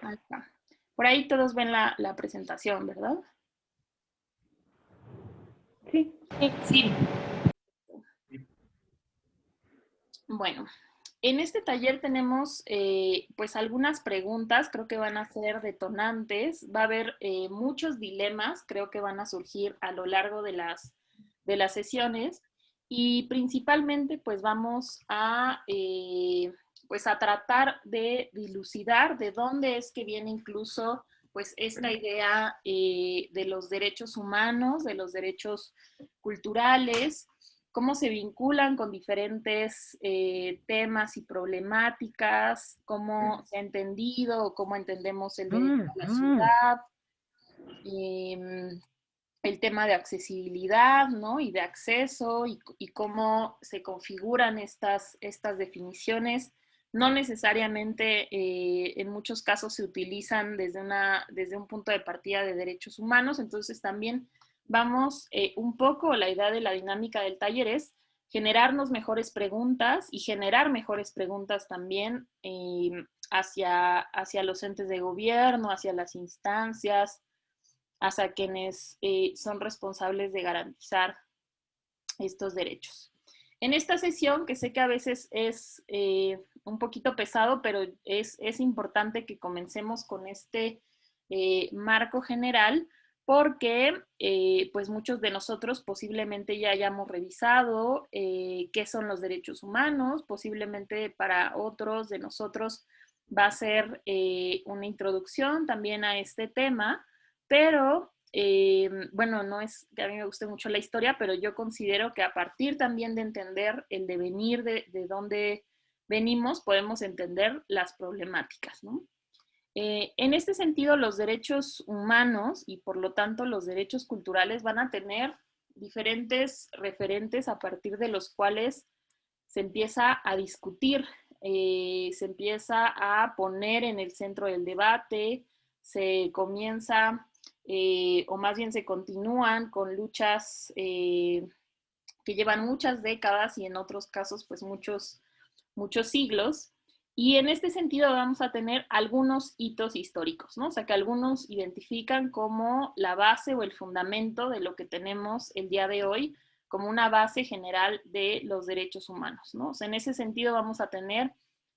Ahí está. Por ahí todos ven la presentación, ¿verdad? Sí. Sí. Bueno, en este taller tenemos pues algunas preguntas, creo que van a ser detonantes, va a haber muchos dilemas, creo que van a surgir a lo largo de las sesiones y principalmente pues vamos a, pues a tratar de dilucidar de dónde es que viene incluso pues esta idea de los derechos humanos, de los derechos culturales, cómo se vinculan con diferentes temas y problemáticas, cómo se ha entendido o cómo entendemos el derecho a la ciudad, el tema de accesibilidad, ¿no? Y de acceso y cómo se configuran estas definiciones. No necesariamente en muchos casos se utilizan desde un punto de partida de derechos humanos, entonces también vamos un poco, la idea de la dinámica del taller es generarnos mejores preguntas y generar mejores preguntas también hacia los entes de gobierno, hacia las instancias, hacia quienes son responsables de garantizar estos derechos. En esta sesión, que sé que a veces es un poquito pesado, pero es importante que comencemos con este marco general, porque pues muchos de nosotros posiblemente ya hayamos revisado qué son los derechos humanos, posiblemente para otros de nosotros va a ser una introducción también a este tema, pero bueno, no es que a mí me guste mucho la historia, pero yo considero que a partir también de entender el devenir de dónde venimos, podemos entender las problemáticas, ¿no? En este sentido, los derechos humanos y por lo tanto los derechos culturales van a tener diferentes referentes a partir de los cuales se empieza a discutir, se empieza a poner en el centro del debate, se comienza o más bien se continúan con luchas que llevan muchas décadas y en otros casos pues muchos siglos. Y en este sentido vamos a tener algunos hitos históricos, ¿no? O sea, que algunos identifican como la base o el fundamento de lo que tenemos el día de hoy como una base general de los derechos humanos, ¿no? O sea, en ese sentido vamos a tener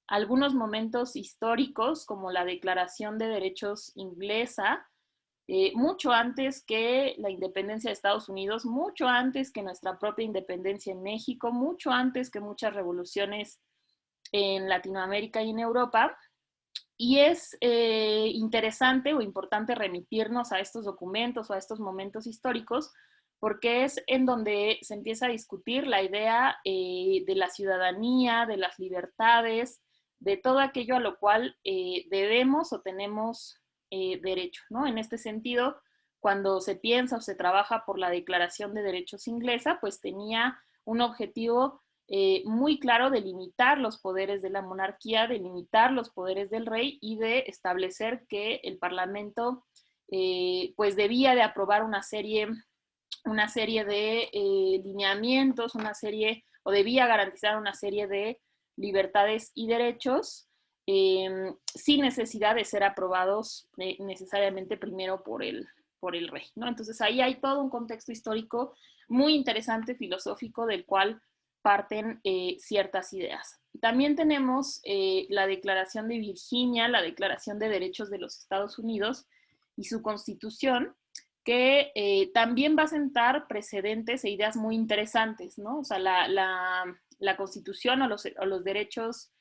algunos momentos históricos como la Declaración de Derechos inglesa, mucho antes que la independencia de Estados Unidos, mucho antes que nuestra propia independencia en México, mucho antes que muchas revoluciones en Latinoamérica y en Europa. Y es interesante o importante remitirnos a estos documentos o a estos momentos históricos porque es en donde se empieza a discutir la idea de la ciudadanía, de las libertades, de todo aquello a lo cual debemos o tenemos derecho, ¿no? En este sentido, cuando se piensa o se trabaja por la Declaración de Derechos inglesa, pues tenía un objetivo muy claro de limitar los poderes de la monarquía, de limitar los poderes del rey y de establecer que el Parlamento pues debía de aprobar una serie de lineamientos, una serie, o debía garantizar una serie de libertades y derechos sin necesidad de ser aprobados necesariamente primero por el rey, ¿no? Entonces ahí hay todo un contexto histórico muy interesante, filosófico, del cual parten ciertas ideas. También tenemos la Declaración de Virginia, la Declaración de Derechos de los Estados Unidos y su constitución, que también va a sentar precedentes e ideas muy interesantes, ¿no? O sea, la constitución o los derechos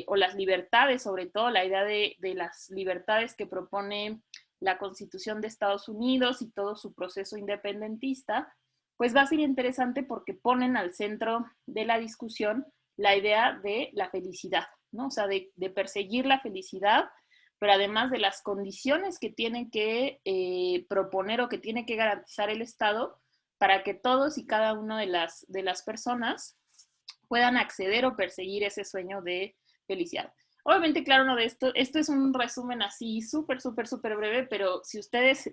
o las libertades, sobre todo la idea de las libertades que propone la Constitución de Estados Unidos y todo su proceso independentista, pues va a ser interesante porque ponen al centro de la discusión la idea de la felicidad, ¿no? O sea, de perseguir la felicidad, pero además de las condiciones que tiene que proponer o que tiene que garantizar el Estado para que todos y cada una de las personas puedan acceder o perseguir ese sueño de felicidad. Obviamente, claro, no de esto es un resumen así súper breve, pero si ustedes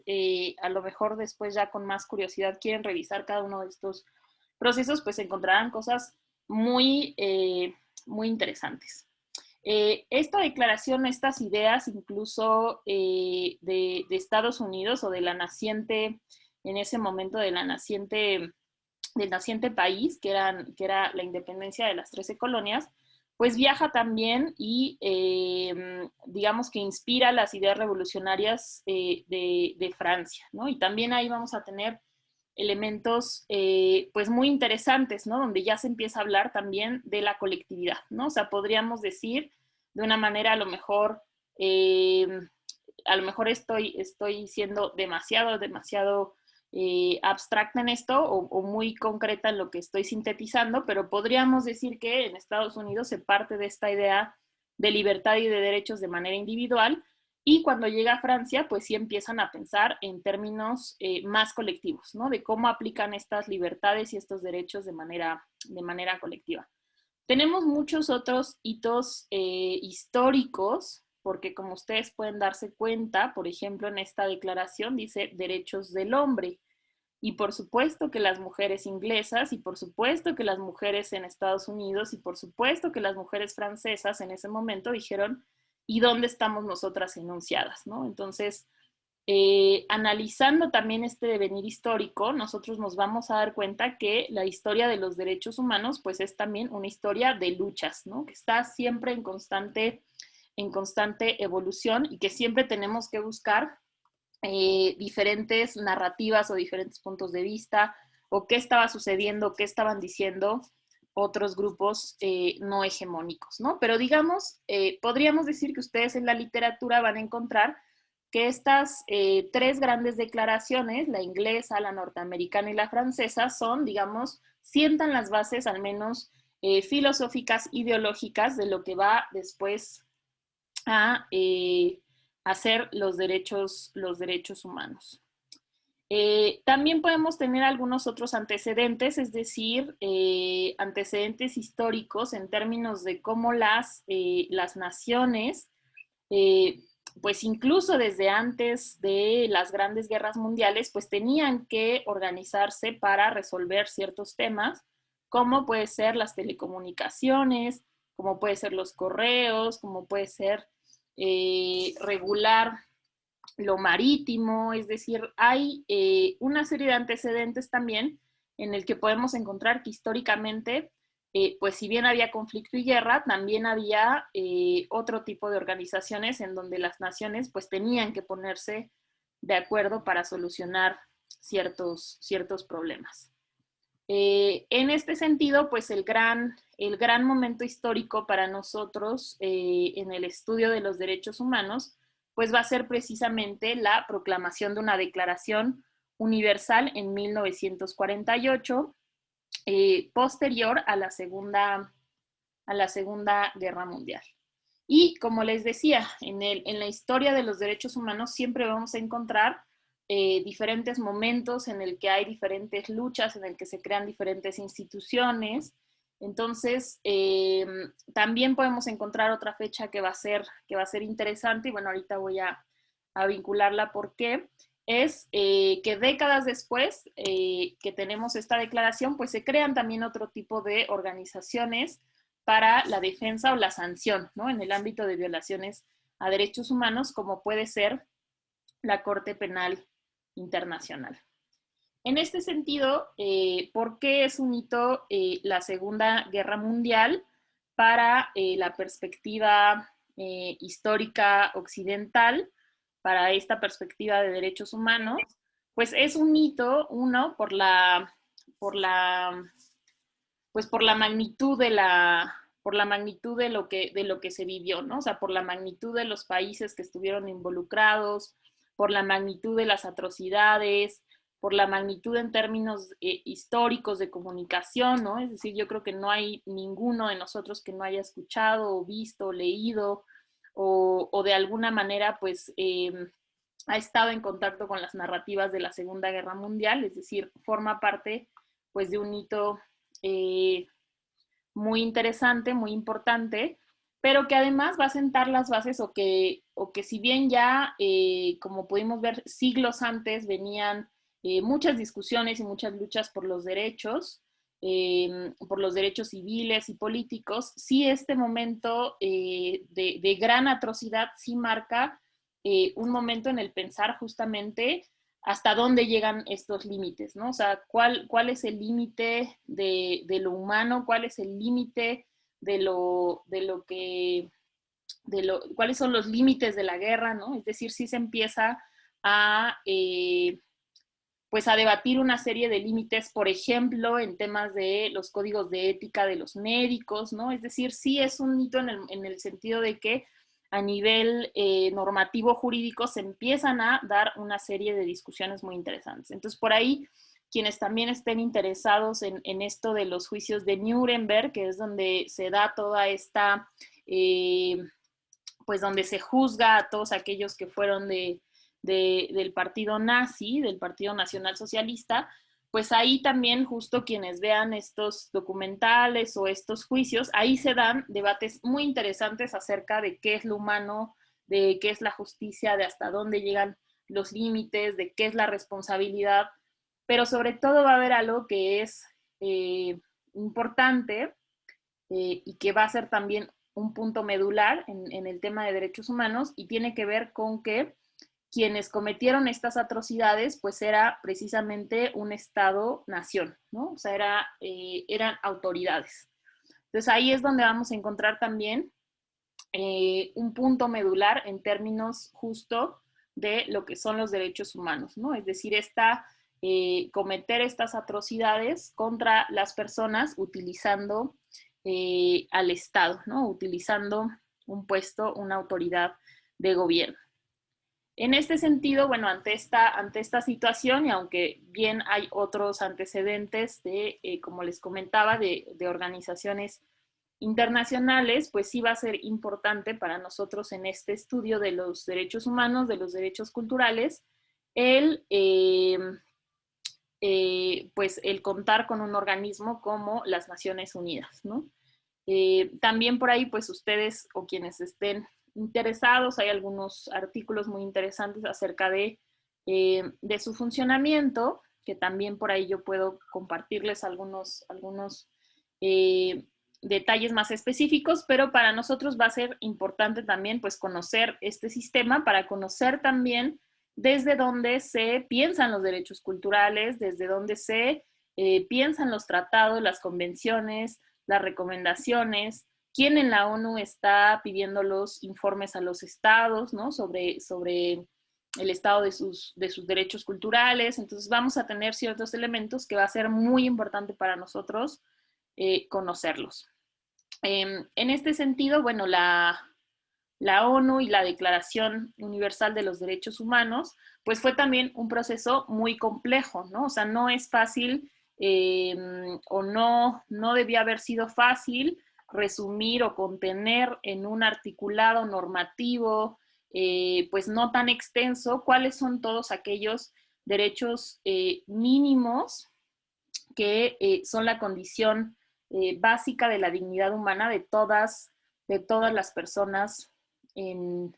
a lo mejor después ya con más curiosidad quieren revisar cada uno de estos procesos, pues encontrarán cosas muy interesantes. Esta declaración, estas ideas incluso de Estados Unidos o de la naciente, en ese momento de la naciente, del naciente país, que era la independencia de las 13 colonias, pues viaja también y digamos que inspira las ideas revolucionarias de Francia, ¿no? Y también ahí vamos a tener elementos pues muy interesantes, ¿no? Donde ya se empieza a hablar también de la colectividad, ¿no? O sea, podríamos decir de una manera eh, a lo mejor estoy siendo demasiado abstracta en esto o muy concreta en lo que estoy sintetizando, pero podríamos decir que en Estados Unidos se parte de esta idea de libertad y de derechos de manera individual, y cuando llega a Francia, pues sí empiezan a pensar en términos más colectivos, ¿no? De cómo aplican estas libertades y estos derechos de manera colectiva. Tenemos muchos otros hitos históricos, porque como ustedes pueden darse cuenta, por ejemplo, en esta declaración dice derechos del hombre. Y por supuesto que las mujeres inglesas, y por supuesto que las mujeres en Estados Unidos, y por supuesto que las mujeres francesas en ese momento dijeron, ¿y dónde estamos nosotras enunciadas? ¿No? Entonces, analizando también este devenir histórico, nosotros nos vamos a dar cuenta que la historia de los derechos humanos, pues es también una historia de luchas, ¿no? Que está siempre en constante evolución y que siempre tenemos que buscar diferentes narrativas o diferentes puntos de vista, o qué estaba sucediendo, qué estaban diciendo otros grupos no hegemónicos, ¿no? Pero digamos, podríamos decir que ustedes en la literatura van a encontrar que estas tres grandes declaraciones, la inglesa, la norteamericana y la francesa, son, digamos, sientan las bases al menos filosóficas, ideológicas de lo que va después a hacer los derechos humanos. También podemos tener algunos otros antecedentes, es decir, antecedentes históricos en términos de cómo las naciones, eh, pues incluso desde antes de las grandes guerras mundiales, pues tenían que organizarse para resolver ciertos temas, como puede ser las telecomunicaciones, como puede ser los correos, como puede ser regular lo marítimo, es decir, hay una serie de antecedentes también en el que podemos encontrar que históricamente, pues si bien había conflicto y guerra, también había otro tipo de organizaciones en donde las naciones pues tenían que ponerse de acuerdo para solucionar ciertos problemas. En este sentido, pues el gran momento histórico para nosotros en el estudio de los derechos humanos, pues va a ser precisamente la proclamación de una declaración universal en 1948, posterior a la Segunda Guerra Mundial. Y como les decía, en la historia de los derechos humanos siempre vamos a encontrar diferentes momentos en el que hay diferentes luchas, en el que se crean diferentes instituciones. Entonces, también podemos encontrar otra fecha que va a ser interesante, y bueno, ahorita voy a vincularla porque es que décadas después que tenemos esta declaración, pues se crean también otro tipo de organizaciones para la defensa o la sanción, ¿no? En el ámbito de violaciones a derechos humanos, como puede ser la Corte Penal Internacional. En este sentido, ¿por qué es un hito la Segunda Guerra Mundial para la perspectiva histórica occidental, para esta perspectiva de derechos humanos? Pues es un hito, uno, por la pues por la magnitud de lo que se vivió, ¿no? O sea, por la magnitud de los países que estuvieron involucrados, por la magnitud de las atrocidades, por la magnitud en términos históricos de comunicación, ¿no? Es decir, yo creo que no hay ninguno de nosotros que no haya escuchado o visto, leído o de alguna manera, pues, ha estado en contacto con las narrativas de la Segunda Guerra Mundial, es decir, forma parte, pues, de un hito eh, muy interesante, muy importante, pero que además va a sentar las bases o que si bien ya, como pudimos ver, siglos antes venían muchas discusiones y muchas luchas por los derechos, por los derechos civiles y políticos, sí este momento de gran atrocidad sí marca un momento en el pensar justamente hasta dónde llegan estos límites, ¿no? O sea, cuál es el límite de lo humano, cuál es el límite de lo que, cuáles son los límites de la guerra, ¿no? Es decir, sí se empieza a, pues a debatir una serie de límites, por ejemplo, en temas de los códigos de ética de los médicos, ¿no? Es decir, sí es un hito en el sentido de que a nivel normativo jurídico se empiezan a dar una serie de discusiones muy interesantes. Entonces, por ahí, quienes también estén interesados en esto de los juicios de Nuremberg, que es donde se da toda esta, pues donde se juzga a todos aquellos que fueron del partido nazi, del Partido Nacional Socialista, pues ahí también justo quienes vean estos documentales o estos juicios, ahí se dan debates muy interesantes acerca de qué es lo humano, de qué es la justicia, de hasta dónde llegan los límites, de qué es la responsabilidad, pero sobre todo va a haber algo que es importante y que va a ser también un punto medular en el tema de derechos humanos y tiene que ver con que quienes cometieron estas atrocidades, pues era precisamente un Estado-nación, ¿no? O sea, eran autoridades. Entonces ahí es donde vamos a encontrar también un punto medular en términos justo de lo que son los derechos humanos, ¿no? Es decir, cometer estas atrocidades contra las personas utilizando al Estado, ¿no? Utilizando un puesto, una autoridad de gobierno. En este sentido, bueno, ante esta situación, y aunque bien hay otros antecedentes como les comentaba, de organizaciones internacionales, pues sí va a ser importante para nosotros en este estudio de los derechos humanos, de los derechos culturales, el, pues el contar con un organismo como las Naciones Unidas, ¿no? También por ahí, pues ustedes o quienes estén interesados, hay algunos artículos muy interesantes acerca de su funcionamiento, que también por ahí yo puedo compartirles algunos detalles más específicos, pero para nosotros va a ser importante también pues conocer este sistema para conocer también desde dónde se piensan los derechos culturales, desde dónde se piensan los tratados, las convenciones, las recomendaciones, quién en la ONU está pidiendo los informes a los estados, ¿no? sobre el estado de sus derechos culturales. Entonces vamos a tener ciertos elementos que va a ser muy importante para nosotros conocerlos. En este sentido, bueno, la ONU y la Declaración Universal de los Derechos Humanos, pues fue también un proceso muy complejo, ¿no? O sea, no es fácil o no debía haber sido fácil resumir o contener en un articulado normativo, pues no tan extenso, cuáles son todos aquellos derechos mínimos que son la condición básica de la dignidad humana de todas las personas en,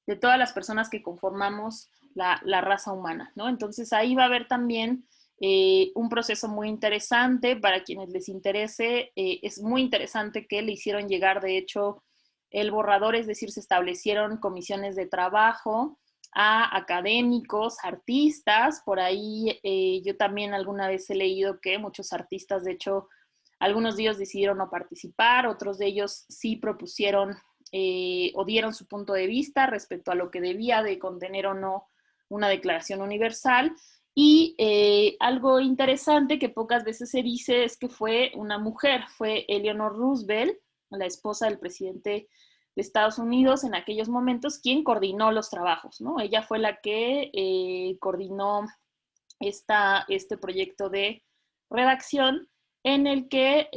de todas las personas que conformamos la raza humana, ¿no? Entonces ahí va a haber también un proceso muy interesante para quienes les interese. Es muy interesante que le hicieron llegar, de hecho, el borrador, es decir, se establecieron comisiones de trabajo a académicos, artistas. Por ahí yo también alguna vez he leído que muchos artistas, de hecho, algunos de ellos decidieron no participar, otros de ellos sí propusieron o dieron su punto de vista respecto a lo que debía de contener o no una declaración universal. Y algo interesante que pocas veces se dice es que fue una mujer, fue Eleanor Roosevelt, la esposa del presidente de Estados Unidos en aquellos momentos, quien coordinó los trabajos, ¿no? Ella fue la que coordinó este proyecto de redacción en el que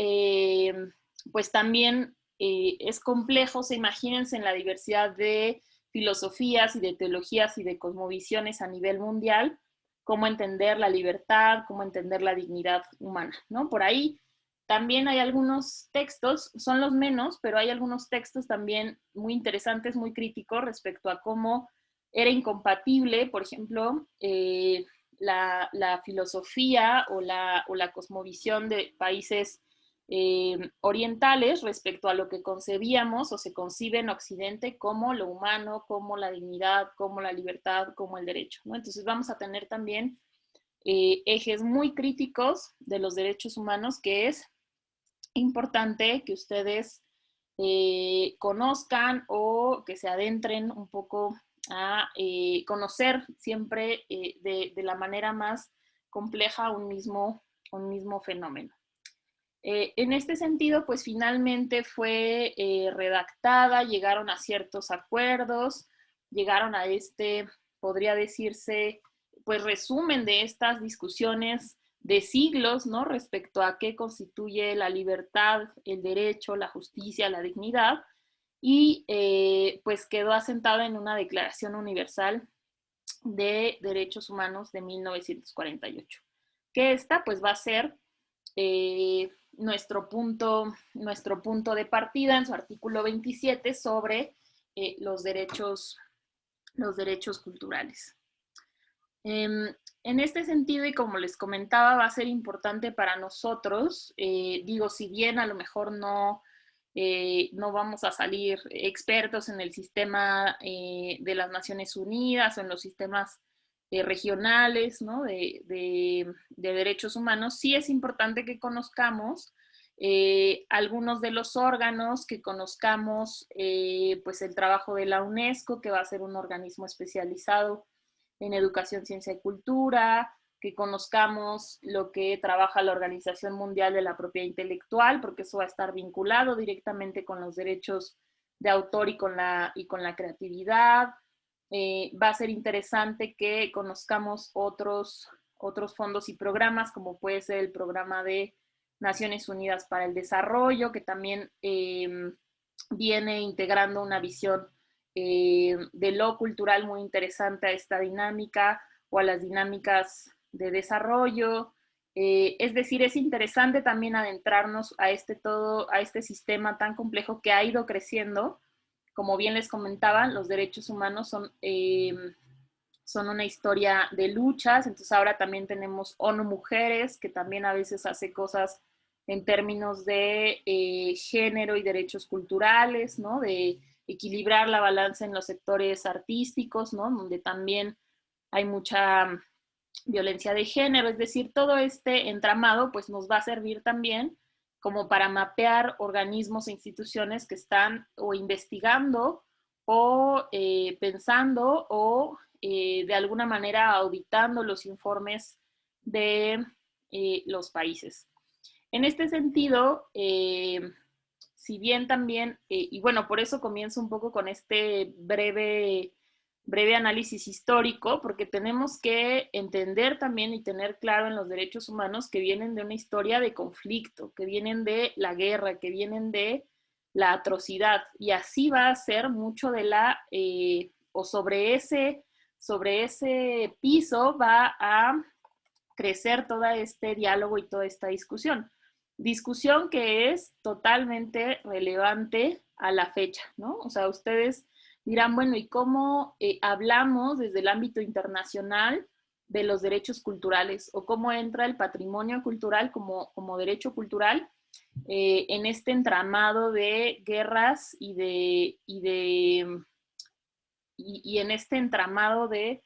pues también es complejo, se imagínense en la diversidad de filosofías y de teologías y de cosmovisiones a nivel mundial, cómo entender la libertad, cómo entender la dignidad humana, ¿no? Por ahí también hay algunos textos, son los menos, pero hay algunos textos también muy interesantes, muy críticos respecto a cómo era incompatible, por ejemplo, la filosofía o la cosmovisión de países orientales respecto a lo que concebíamos o se concibe en Occidente como lo humano, como la dignidad, como la libertad, como el derecho, ¿no? Entonces vamos a tener también ejes muy críticos de los derechos humanos, que es importante que ustedes conozcan o que se adentren un poco a conocer siempre de la manera más compleja un mismo fenómeno. En este sentido, pues finalmente fue redactada, llegaron a ciertos acuerdos, llegaron a este, podría decirse, pues resumen de estas discusiones de siglos, ¿no? Respecto a qué constituye la libertad, el derecho, la justicia, la dignidad, y pues quedó asentado en una Declaración Universal de Derechos Humanos de 1948, que esta pues va a ser nuestro punto de partida en su artículo 27 sobre los derechos culturales. En este sentido, y como les comentaba, va a ser importante para nosotros, digo, si bien a lo mejor no vamos a salir expertos en el sistema de las Naciones Unidas o en los sistemas regionales, ¿no? de derechos humanos, sí es importante que conozcamos algunos de los órganos, que conozcamos pues el trabajo de la UNESCO, que va a ser un organismo especializado en educación, ciencia y cultura, que conozcamos lo que trabaja la Organización Mundial de la Propiedad Intelectual, porque eso va a estar vinculado directamente con los derechos de autor y con la creatividad. Va a ser interesante que conozcamos otros fondos y programas, como puede ser el programa de Naciones Unidas para el Desarrollo, que también viene integrando una visión de lo cultural muy interesante a esta dinámica o a las dinámicas de desarrollo. Es decir, es interesante también adentrarnos a este sistema tan complejo que ha ido creciendo. Como bien les comentaba, los derechos humanos son una historia de luchas, entonces ahora también tenemos ONU Mujeres, que también a veces hace cosas en términos de género y derechos culturales, ¿no? De equilibrar la balanza en los sectores artísticos, ¿no? Donde también hay mucha violencia de género, es decir, todo este entramado pues nos va a servir también como para mapear organismos e instituciones que están o investigando o pensando o de alguna manera auditando los informes de los países. En este sentido, si bien también, y bueno, por eso comienzo un poco con este breve análisis histórico, porque tenemos que entender también y tener claro en los derechos humanos que vienen de una historia de conflicto, que vienen de la guerra, que vienen de la atrocidad, y así va a ser mucho de o sobre ese piso va a crecer todo este diálogo y toda esta discusión. Discusión que es totalmente relevante a la fecha, ¿no? O sea, ustedes dirán, bueno, ¿y cómo hablamos desde el ámbito internacional de los derechos culturales? ¿O cómo entra el patrimonio cultural como derecho cultural en este entramado de guerras y en este entramado de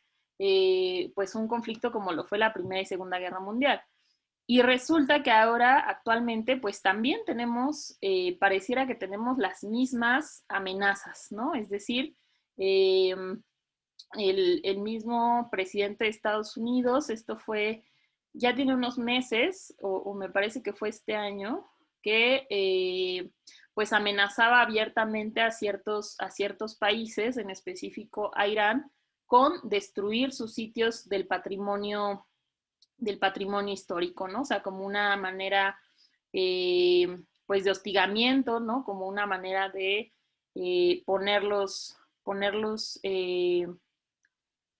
pues un conflicto como lo fue la Primera y Segunda Guerra Mundial? Y resulta que ahora, actualmente, pues también tenemos, pareciera que tenemos las mismas amenazas, ¿no? Es decir, el mismo presidente de Estados Unidos, esto fue, ya tiene unos meses, o me parece que fue este año, que pues amenazaba abiertamente a ciertos países, en específico a Irán, con destruir sus sitios del patrimonio histórico, ¿no? O sea, como una manera, pues, de hostigamiento, ¿no? Como una manera de ponerlos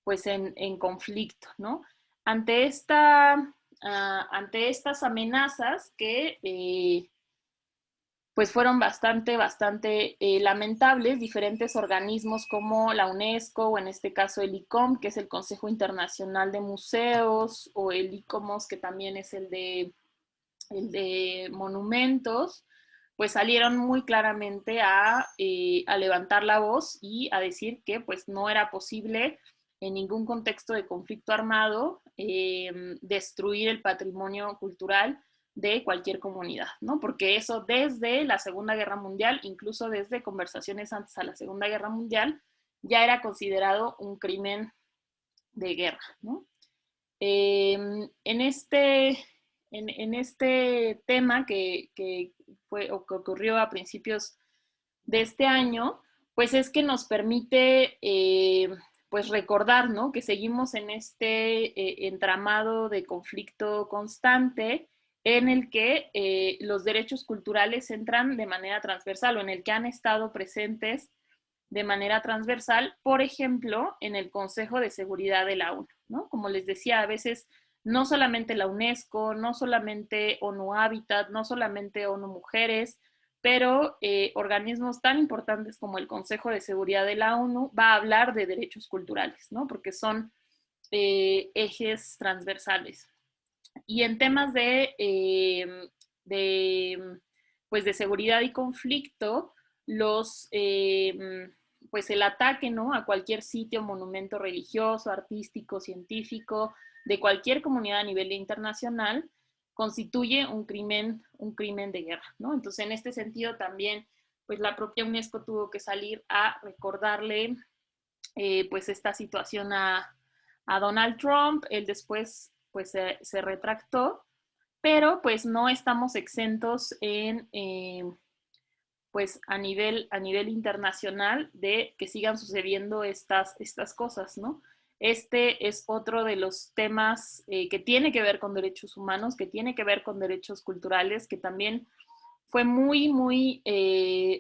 pues, en conflicto, ¿no? Ante ante estas amenazas que pues fueron bastante lamentables. Diferentes organismos como la UNESCO, o en este caso el ICOM, que es el Consejo Internacional de Museos, o el ICOMOS, que también es el de monumentos, pues salieron muy claramente a levantar la voz y a decir que pues no era posible en ningún contexto de conflicto armado destruir el patrimonio cultural de cualquier comunidad, ¿no? Porque eso desde la Segunda Guerra Mundial, incluso desde conversaciones antes a la Segunda Guerra Mundial, ya era considerado un crimen de guerra, ¿no? En este tema que fue o que ocurrió a principios de este año, pues es que nos permite pues recordar, ¿no? Que seguimos en este entramado de conflicto constante en el que los derechos culturales entran de manera transversal, o en el que han estado presentes de manera transversal, por ejemplo, en el Consejo de Seguridad de la ONU, ¿no? Como les decía, a veces no solamente la UNESCO, no solamente ONU Habitat, no solamente ONU Mujeres, pero organismos tan importantes como el Consejo de Seguridad de la ONU va a hablar de derechos culturales, ¿no? Porque son ejes transversales. Y en temas de, pues de seguridad y conflicto, pues el ataque, ¿no? A cualquier sitio, monumento religioso, artístico, científico, de cualquier comunidad a nivel internacional, constituye un crimen de guerra, ¿no? Entonces, en este sentido también, pues la propia UNESCO tuvo que salir a recordarle, pues esta situación a Donald Trump. Él después, pues se retractó, pero pues no estamos exentos en, pues a nivel internacional de que sigan sucediendo estas cosas, ¿no? Este es otro de los temas que tiene que ver con derechos humanos, que tiene que ver con derechos culturales, que también fue muy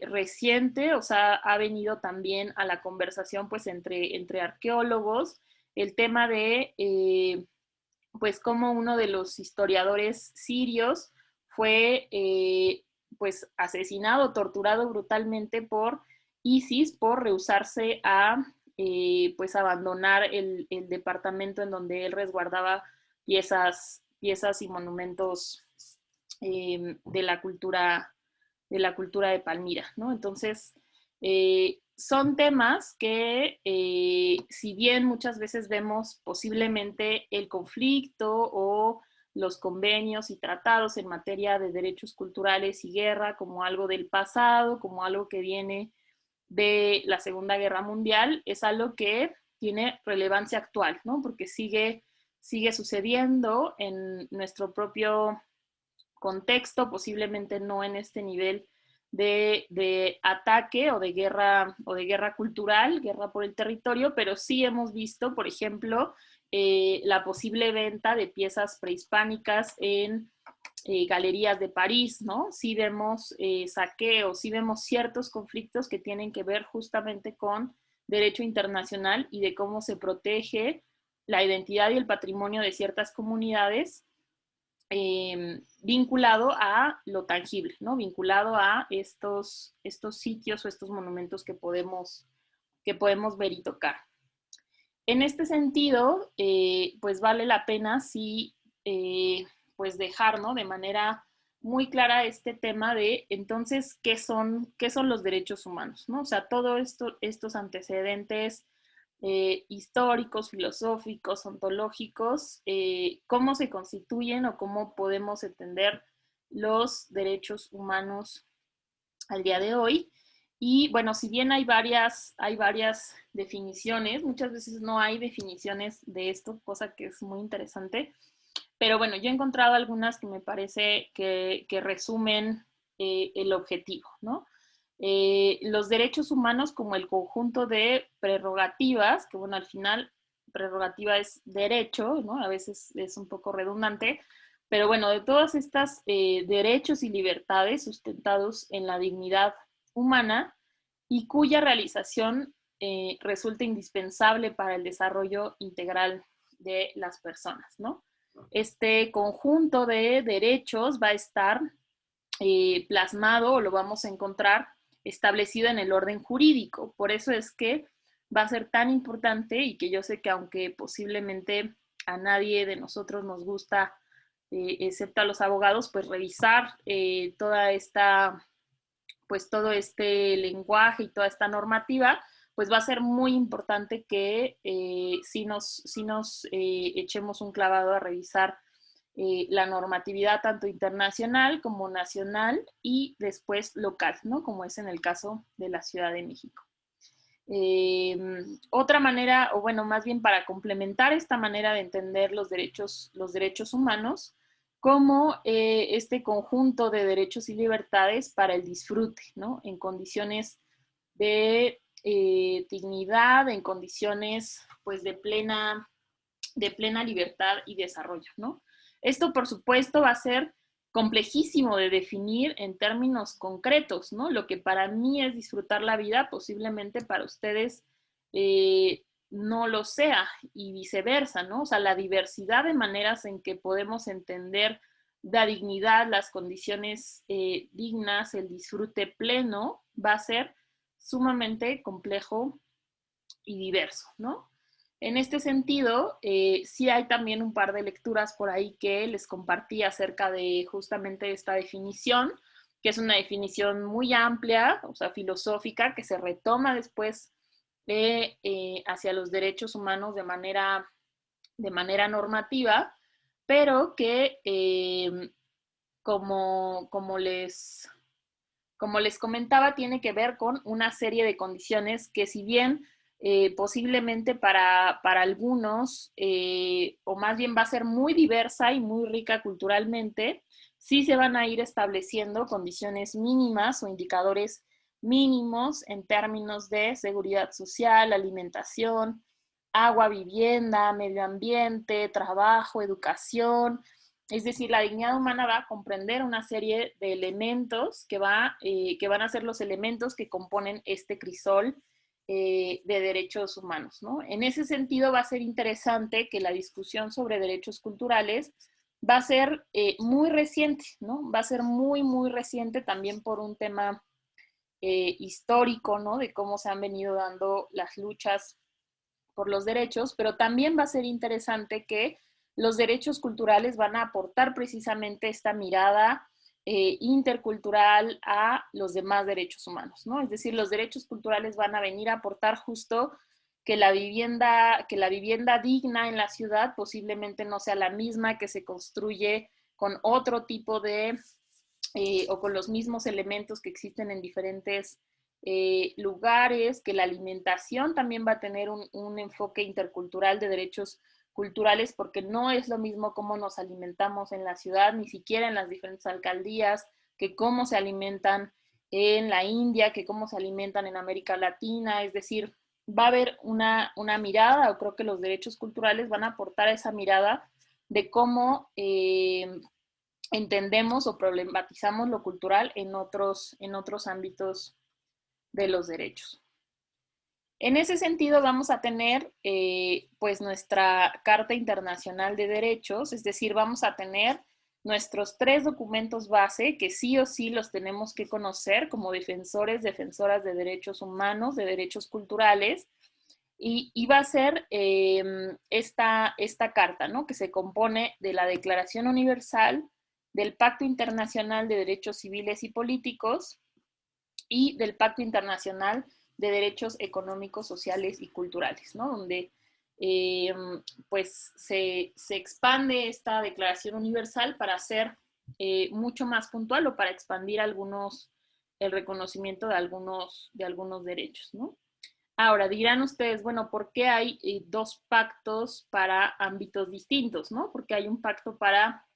reciente, o sea, ha venido también a la conversación pues entre arqueólogos, el tema de pues como uno de los historiadores sirios fue pues asesinado, torturado brutalmente por ISIS por rehusarse a pues abandonar el departamento en donde él resguardaba piezas y monumentos de la cultura de Palmira, ¿no? Entonces, son temas que, si bien muchas veces vemos posiblemente el conflicto o los convenios y tratados en materia de derechos culturales y guerra como algo del pasado, como algo que viene de la Segunda Guerra Mundial, es algo que tiene relevancia actual, ¿no? Porque sigue sucediendo en nuestro propio contexto, posiblemente no en este nivel de ataque o de guerra cultural, guerra por el territorio, pero sí hemos visto, por ejemplo, la posible venta de piezas prehispánicas en galerías de París, ¿no? Sí vemos saqueos, sí vemos ciertos conflictos que tienen que ver justamente con derecho internacional y de cómo se protege la identidad y el patrimonio de ciertas comunidades vinculado a lo tangible, ¿no? Vinculado a estos sitios o estos monumentos que podemos ver y tocar. En este sentido, pues vale la pena sí, pues dejar, ¿no? De manera muy clara este tema de, entonces, qué son los derechos humanos, ¿no? O sea, todos estos antecedentes históricos, filosóficos, ontológicos, cómo se constituyen o cómo podemos entender los derechos humanos al día de hoy. Y bueno, si bien hay varias definiciones, muchas veces no hay definiciones de esto, cosa que es muy interesante. Pero bueno, yo he encontrado algunas que me parece que resumen el objetivo, ¿no? Los derechos humanos como el conjunto de prerrogativas, que bueno, al final prerrogativa es derecho, ¿no? A veces es un poco redundante, pero bueno, de todas estas derechos y libertades sustentados en la dignidad humana y cuya realización resulta indispensable para el desarrollo integral de las personas, ¿no? Este conjunto de derechos va a estar plasmado o lo vamos a encontrar establecido en el orden jurídico. Por eso es que va a ser tan importante y que yo sé que aunque posiblemente a nadie de nosotros nos gusta, excepto a los abogados, pues revisar toda esta, pues todo este lenguaje y toda esta normativa, pues va a ser muy importante que si nos echemos un clavado a revisar la normatividad tanto internacional como nacional y después local, ¿no? Como es en el caso de la Ciudad de México. Otra manera, o bueno, más bien para complementar esta manera de entender los derechos humanos, como este conjunto de derechos y libertades para el disfrute, ¿no? En condiciones de dignidad, en condiciones pues de plena libertad y desarrollo, ¿no? Esto, por supuesto, va a ser complejísimo de definir en términos concretos, ¿no? Lo que para mí es disfrutar la vida, posiblemente para ustedes no lo sea y viceversa, ¿no? O sea, la diversidad de maneras en que podemos entender la dignidad, las condiciones dignas, el disfrute pleno, va a ser sumamente complejo y diverso, ¿no? En este sentido, sí hay también un par de lecturas por ahí que les compartí acerca de justamente esta definición, que es una definición muy amplia, o sea, filosófica, que se retoma después hacia los derechos humanos de manera normativa, pero que como les comentaba, tiene que ver con una serie de condiciones que si bien posiblemente para algunos, o más bien va a ser muy diversa y muy rica culturalmente, sí se van a ir estableciendo condiciones mínimas o indicadores mínimos en términos de seguridad social, alimentación, agua, vivienda, medio ambiente, trabajo, educación. Es decir, la dignidad humana va a comprender una serie de elementos que van a ser los elementos que componen este crisol de derechos humanos, ¿no? En ese sentido va a ser interesante que la discusión sobre derechos culturales va a ser muy reciente, ¿no? Va a ser muy, muy reciente también por un tema histórico, ¿no? De cómo se han venido dando las luchas por los derechos, pero también va a ser interesante que los derechos culturales van a aportar precisamente esta mirada intercultural a los demás derechos humanos, ¿no? Es decir, los derechos culturales van a venir a aportar justo que la vivienda digna en la ciudad posiblemente no sea la misma que se construye con otro tipo de, o con los mismos elementos que existen en diferentes lugares, que la alimentación también va a tener un enfoque intercultural de derechos culturales, porque no es lo mismo cómo nos alimentamos en la ciudad, ni siquiera en las diferentes alcaldías, que cómo se alimentan en la India, que cómo se alimentan en América Latina, es decir, va a haber una mirada, o creo que los derechos culturales van a aportar esa mirada de cómo entendemos o problematizamos lo cultural en otros ámbitos de los derechos. En ese sentido vamos a tener pues nuestra Carta Internacional de Derechos, es decir, vamos a tener nuestros 3 documentos base que sí o sí los tenemos que conocer como defensores, defensoras de derechos humanos, de derechos culturales, y va a ser esta carta, ¿no? Que se compone de la Declaración Universal, del Pacto Internacional de Derechos Civiles y Políticos y del Pacto Internacional de Derechos Económicos, Sociales y Culturales, ¿no? Donde pues se expande esta Declaración Universal para ser mucho más puntual o para expandir el reconocimiento de algunos derechos, ¿no? Ahora, dirán ustedes, bueno, ¿por qué hay 2 pactos para ámbitos distintos, ¿no? Porque hay un pacto para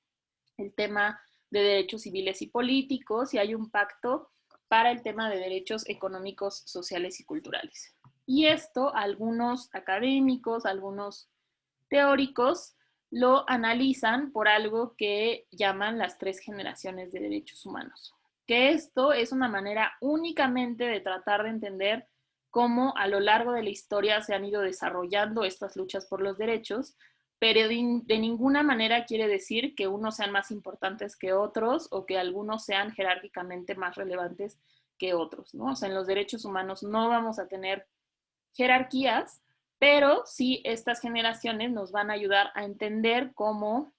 el tema de derechos civiles y políticos y hay un pacto para el tema de derechos económicos, sociales y culturales. Y esto algunos académicos, algunos teóricos lo analizan por algo que llaman las 3 generaciones de derechos humanos. Que esto es una manera únicamente de tratar de entender cómo a lo largo de la historia se han ido desarrollando estas luchas por los derechos, pero de ninguna manera quiere decir que unos sean más importantes que otros o que algunos sean jerárquicamente más relevantes que otros, ¿no? O sea, en los derechos humanos no vamos a tener jerarquías, pero sí estas generaciones nos van a ayudar a entender cómo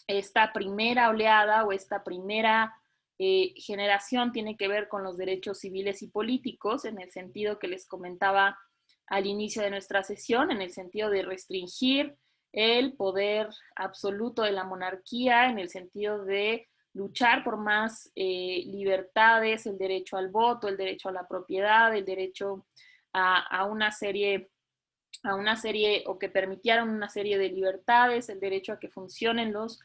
esta primera oleada o esta primera generación tiene que ver con los derechos civiles y políticos, en el sentido que les comentaba al inicio de nuestra sesión, en el sentido de restringir el poder absoluto de la monarquía, en el sentido de luchar por más libertades, el derecho al voto, el derecho a la propiedad, el derecho a una serie o que permitieran una serie de libertades, el derecho a que funcionen los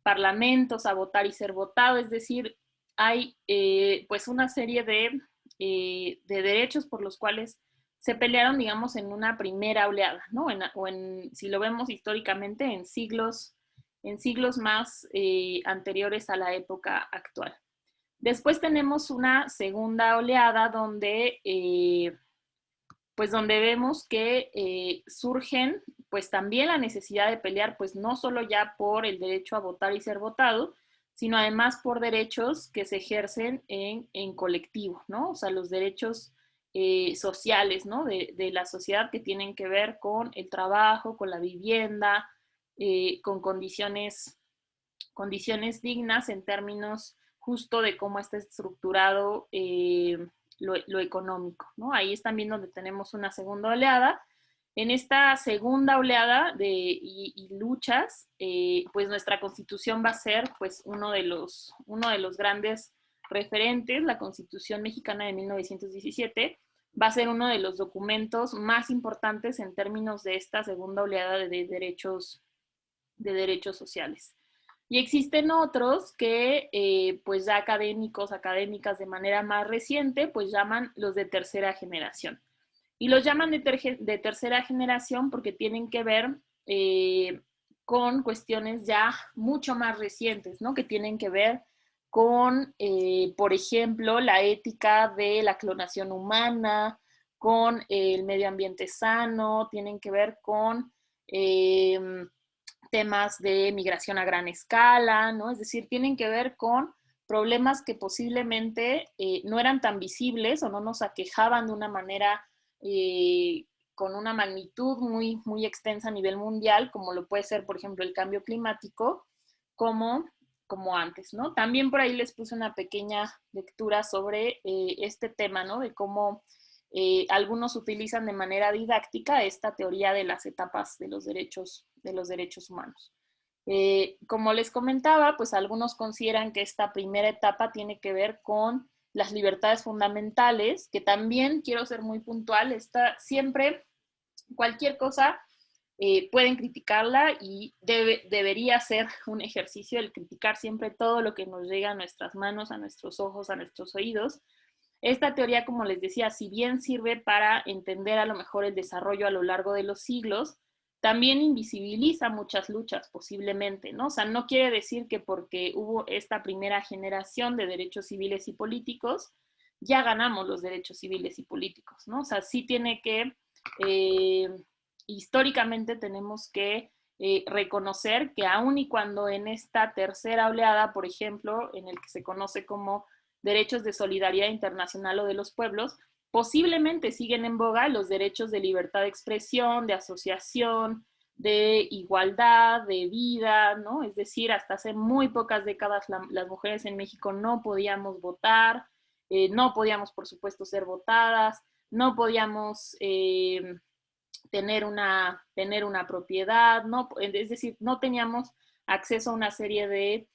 parlamentos, a votar y ser votado, es decir, hay pues una serie de derechos por los cuales se pelearon, digamos, en una primera oleada, ¿no? Si lo vemos históricamente, en siglos más anteriores a la época actual. Después tenemos una segunda oleada donde vemos que surgen pues también la necesidad de pelear pues no solo ya por el derecho a votar y ser votado, sino además por derechos que se ejercen en colectivo, ¿no? O sea, los derechos sociales, ¿no? De la sociedad que tienen que ver con el trabajo, con la vivienda, con condiciones dignas en términos justo de cómo está estructurado lo económico, ¿no? Ahí es también donde tenemos una segunda oleada. En esta segunda oleada y luchas, pues nuestra constitución va a ser pues uno de los grandes referentes. La Constitución Mexicana de 1917 va a ser uno de los documentos más importantes en términos de esta segunda oleada de derechos sociales. Y existen otros que, pues ya académicas de manera más reciente, pues llaman los de tercera generación. Y los llaman de tercera generación porque tienen que ver con cuestiones ya mucho más recientes, ¿no? Que tienen que ver con, por ejemplo, la ética de la clonación humana, con el medio ambiente sano, tienen que ver con temas de migración a gran escala, ¿no? Es decir, tienen que ver con problemas que posiblemente no eran tan visibles o no nos aquejaban de una manera con una magnitud muy extensa a nivel mundial, como lo puede ser, por ejemplo, el cambio climático, como antes, ¿no? También por ahí les puse una pequeña lectura sobre este tema, ¿no? De cómo algunos utilizan de manera didáctica esta teoría de las etapas de los derechos humanos. Como les comentaba, pues algunos consideran que esta primera etapa tiene que ver con las libertades fundamentales, que también quiero ser muy puntual, siempre cualquier cosa pueden criticarla y debería ser un ejercicio el criticar siempre todo lo que nos llega a nuestras manos, a nuestros ojos, a nuestros oídos. Esta teoría, como les decía, si bien sirve para entender a lo mejor el desarrollo a lo largo de los siglos, también invisibiliza muchas luchas posiblemente, ¿no? O sea, no quiere decir que porque hubo esta primera generación de derechos civiles y políticos, ya ganamos los derechos civiles y políticos, ¿no? O sea, sí tiene que, históricamente tenemos que reconocer que aun y cuando en esta tercera oleada, por ejemplo, en el que se conoce como derechos de solidaridad internacional o de los pueblos, posiblemente siguen en boga los derechos de libertad de expresión, de asociación, de igualdad, de vida, ¿no? Es decir, hasta hace muy pocas décadas las mujeres en México no podíamos votar, no podíamos, por supuesto, ser votadas, no podíamos tener una propiedad, ¿no? Es decir, no teníamos acceso a una serie de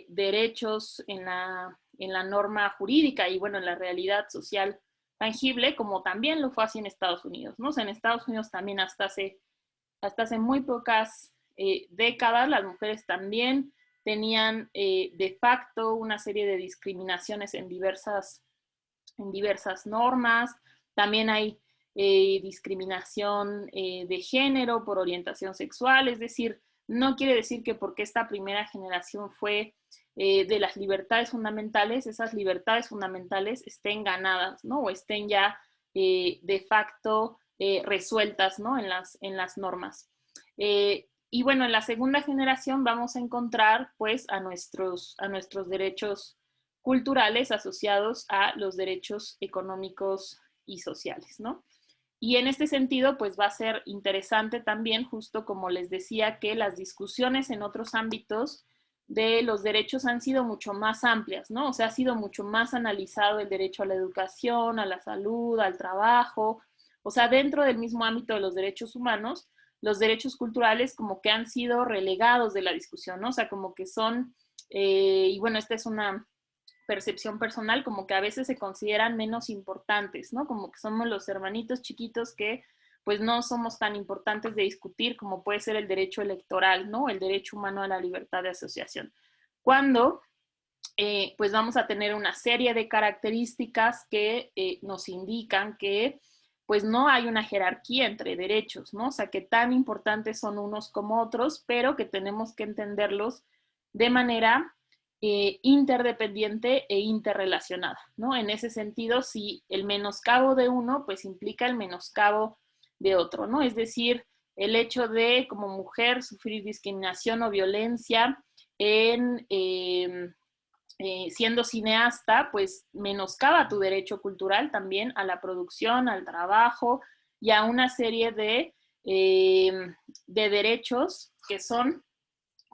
derechos en la norma jurídica y, bueno, en la realidad social tangible, como también lo fue así en Estados Unidos, ¿no? O sea, en Estados Unidos también hasta hace muy pocas décadas las mujeres también tenían de facto una serie de discriminaciones en diversas normas. También hay discriminación de género por orientación sexual, es decir, no quiere decir que porque esta primera generación fue de las libertades fundamentales, esas libertades fundamentales estén ganadas, ¿no? O estén ya de facto resueltas, ¿no? En las normas. Y bueno, en la segunda generación vamos a encontrar pues a nuestros derechos culturales asociados a los derechos económicos y sociales, ¿no? Y en este sentido, pues va a ser interesante también, justo como les decía, que las discusiones en otros ámbitos de los derechos han sido mucho más amplias, ¿no? O sea, ha sido mucho más analizado el derecho a la educación, a la salud, al trabajo, o sea, dentro del mismo ámbito de los derechos humanos, los derechos culturales como que han sido relegados de la discusión, ¿no? O sea, como que son, y bueno, esta es una percepción personal, como que a veces se consideran menos importantes, ¿no? Como que somos los hermanitos chiquitos que pues no somos tan importantes de discutir como puede ser el derecho electoral, ¿no? El derecho humano a la libertad de asociación. Cuando pues vamos a tener una serie de características que nos indican que pues no hay una jerarquía entre derechos, ¿no? O sea, que tan importantes son unos como otros, pero que tenemos que entenderlos de manera interdependiente e interrelacionada, ¿no? En ese sentido, si el menoscabo de uno, pues implica el menoscabo de otro, ¿no? Es decir, el hecho de como mujer sufrir discriminación o violencia en siendo cineasta, pues menoscaba tu derecho cultural también a la producción, al trabajo y a una serie de derechos que son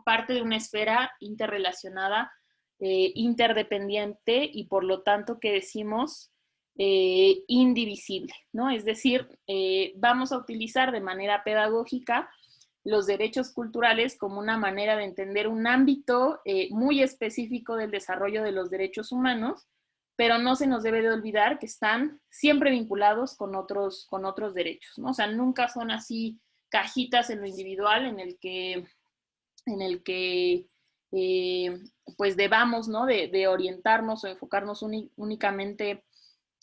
parte de una esfera interrelacionada, interdependiente y por lo tanto que decimos indivisible, ¿no? Es decir, vamos a utilizar de manera pedagógica los derechos culturales como una manera de entender un ámbito muy específico del desarrollo de los derechos humanos, pero no se nos debe de olvidar que están siempre vinculados con otros derechos, ¿no? O sea, nunca son así cajitas en lo individual en el que eh, pues debamos, ¿no? De orientarnos o enfocarnos únicamente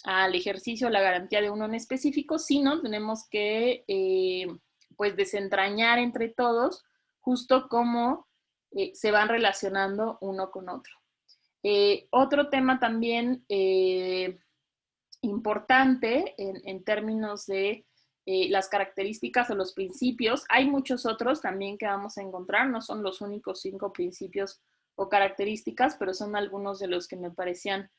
al ejercicio, la garantía de uno en específico, sino tenemos que pues desentrañar entre todos justo cómo se van relacionando uno con otro. Otro tema también importante en términos de las características o los principios. Hay muchos otros también que vamos a encontrar, no son los únicos 5 principios o características, pero son algunos de los que me parecían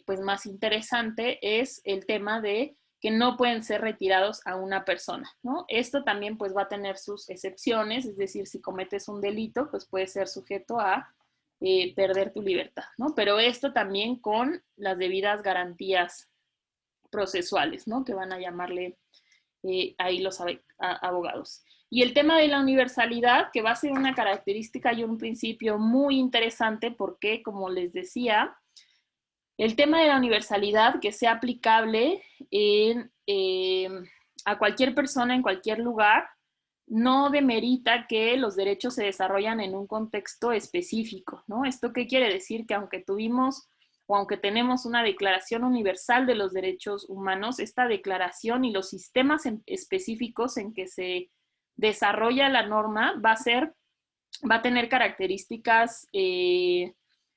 pues más interesante, es el tema de que no pueden ser retirados a una persona, ¿no? Esto también pues va a tener sus excepciones, es decir, si cometes un delito, pues puede ser sujeto a perder tu libertad, ¿no? Pero esto también con las debidas garantías procesuales, ¿no? Que van a llamarle ahí los abogados. Y el tema de la universalidad, que va a ser una característica y un principio muy interesante porque, como les decía, el tema de la universalidad que sea aplicable a cualquier persona en cualquier lugar no demerita que los derechos se desarrollan en un contexto específico, ¿no? ¿Esto qué quiere decir? Que aunque tuvimos o aunque tenemos una Declaración Universal de los Derechos Humanos, esta declaración y los sistemas específicos en que se desarrolla la norma va a tener características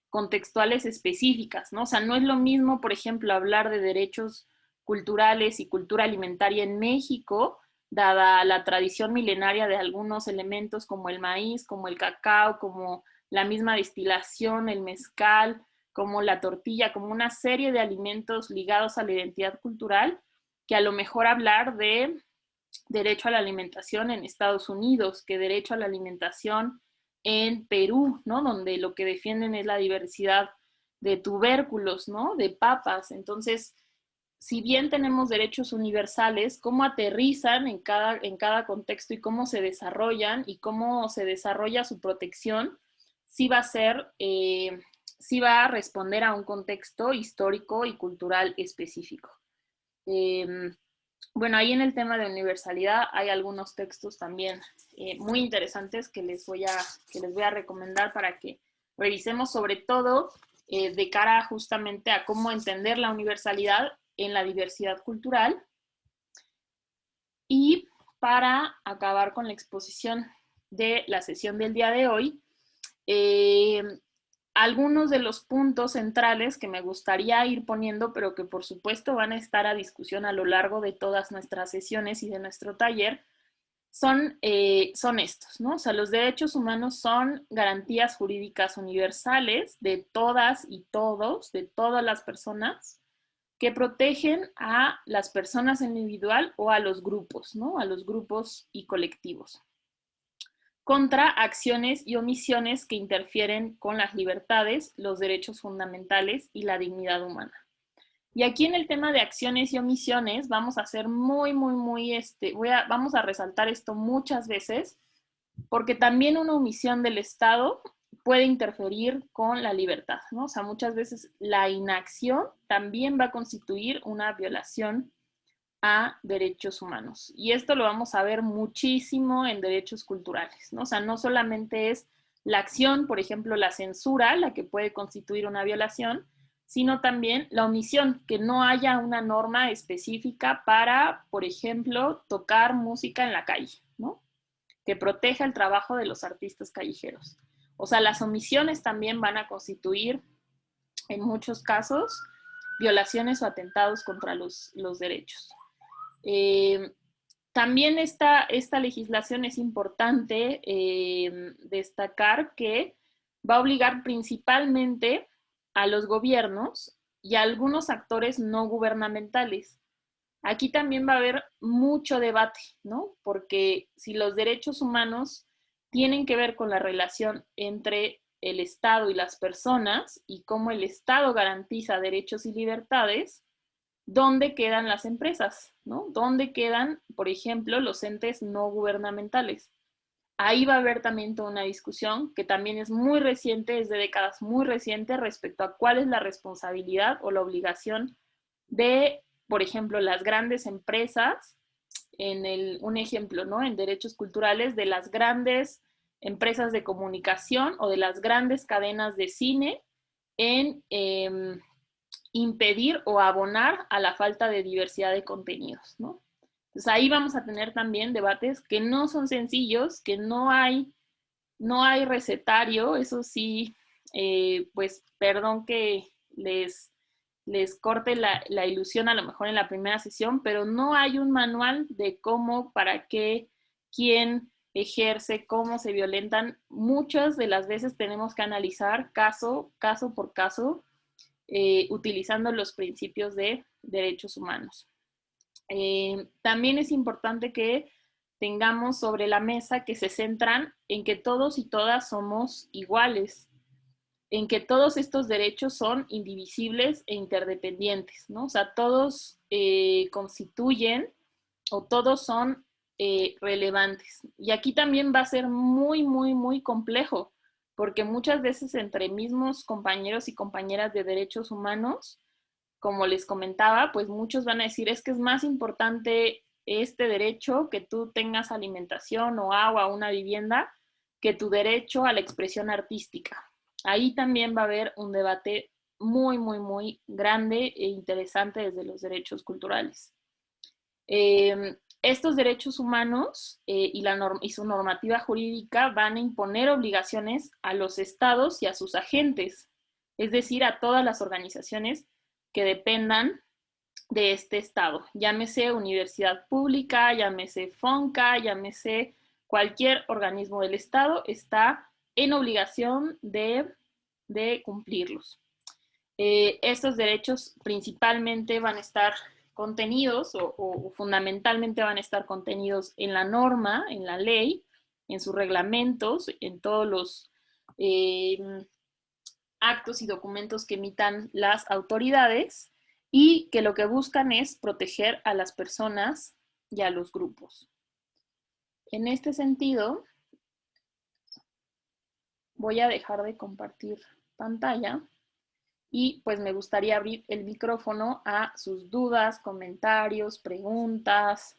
contextuales específicas, ¿no? O sea, no es lo mismo, por ejemplo, hablar de derechos culturales y cultura alimentaria en México, dada la tradición milenaria de algunos elementos como el maíz, como el cacao, como la misma destilación, el mezcal, como la tortilla, como una serie de alimentos ligados a la identidad cultural, que a lo mejor hablar de derecho a la alimentación en Estados Unidos, que derecho a la alimentación en Perú, ¿no? Donde lo que defienden es la diversidad de tubérculos, ¿no? De papas. Entonces, si bien tenemos derechos universales, cómo aterrizan en cada contexto y cómo se desarrollan y cómo se desarrolla su protección, sí va a ser, sí va a responder a un contexto histórico y cultural específico. Bueno, ahí en el tema de universalidad hay algunos textos también muy interesantes que les voy a recomendar para que revisemos, sobre todo de cara justamente a cómo entender la universalidad en la diversidad cultural. Y para acabar con la exposición de la sesión del día de hoy, algunos de los puntos centrales que me gustaría ir poniendo, pero que por supuesto van a estar a discusión a lo largo de todas nuestras sesiones y de nuestro taller, son estos, ¿no? O sea, los derechos humanos son garantías jurídicas universales de todas y todos, de todas las personas, que protegen a las personas en individual o a los grupos, ¿no? A los grupos y colectivos, contra acciones y omisiones que interfieren con las libertades, los derechos fundamentales y la dignidad humana. Y aquí en el tema de acciones y omisiones vamos a hacer vamos a resaltar esto muchas veces, porque también una omisión del Estado puede interferir con la libertad, ¿no? O sea, muchas veces la inacción también va a constituir una violación a derechos humanos. Y esto lo vamos a ver muchísimo en derechos culturales, ¿no? O sea, no solamente es la acción, por ejemplo, la censura, la que puede constituir una violación, sino también la omisión, que no haya una norma específica para, por ejemplo, tocar música en la calle, ¿no? Que proteja el trabajo de los artistas callejeros. O sea, las omisiones también van a constituir, en muchos casos, violaciones o atentados contra los derechos. También esta legislación es importante destacar que va a obligar principalmente a los gobiernos y a algunos actores no gubernamentales. Aquí también va a haber mucho debate, ¿no? Porque si los derechos humanos tienen que ver con la relación entre el Estado y las personas y cómo el Estado garantiza derechos y libertades, ¿dónde quedan las empresas? ¿No? ¿Dónde quedan, por ejemplo, los entes no gubernamentales? Ahí va a haber también toda una discusión que también es muy reciente, es de décadas muy reciente respecto a cuál es la responsabilidad o la obligación de, por ejemplo, las grandes empresas, un ejemplo, ¿no? En derechos culturales, de las grandes empresas de comunicación o de las grandes cadenas de cine en impedir o abonar a la falta de diversidad de contenidos, ¿no? Entonces ahí vamos a tener también debates que no son sencillos, que no hay recetario, eso sí, pues perdón que les corte la ilusión a lo mejor en la primera sesión, pero no hay un manual de cómo, para qué, quién ejerce, cómo se violentan. Muchas de las veces tenemos que analizar caso por caso, utilizando los principios de derechos humanos. También es importante que tengamos sobre la mesa que se centran en que todos y todas somos iguales, en que todos estos derechos son indivisibles e interdependientes, ¿no? O sea, todos constituyen o todos son relevantes. Y aquí también va a ser muy, muy, muy complejo, porque muchas veces entre mismos compañeros y compañeras de derechos humanos, como les comentaba, pues muchos van a decir, es que es más importante este derecho, que tú tengas alimentación o agua o una vivienda, que tu derecho a la expresión artística. Ahí también va a haber un debate muy, muy, muy grande e interesante desde los derechos culturales. Estos derechos humanos y su normativa jurídica van a imponer obligaciones a los estados y a sus agentes, es decir, a todas las organizaciones que dependan de este estado, llámese universidad pública, llámese FONCA, llámese cualquier organismo del estado, está en obligación de cumplirlos. Estos derechos principalmente van a estar contenidos o fundamentalmente van a estar contenidos en la norma, en la ley, en sus reglamentos, en todos los actos y documentos que emitan las autoridades, y que lo que buscan es proteger a las personas y a los grupos. En este sentido, voy a dejar de compartir pantalla y pues me gustaría abrir el micrófono a sus dudas, comentarios, preguntas,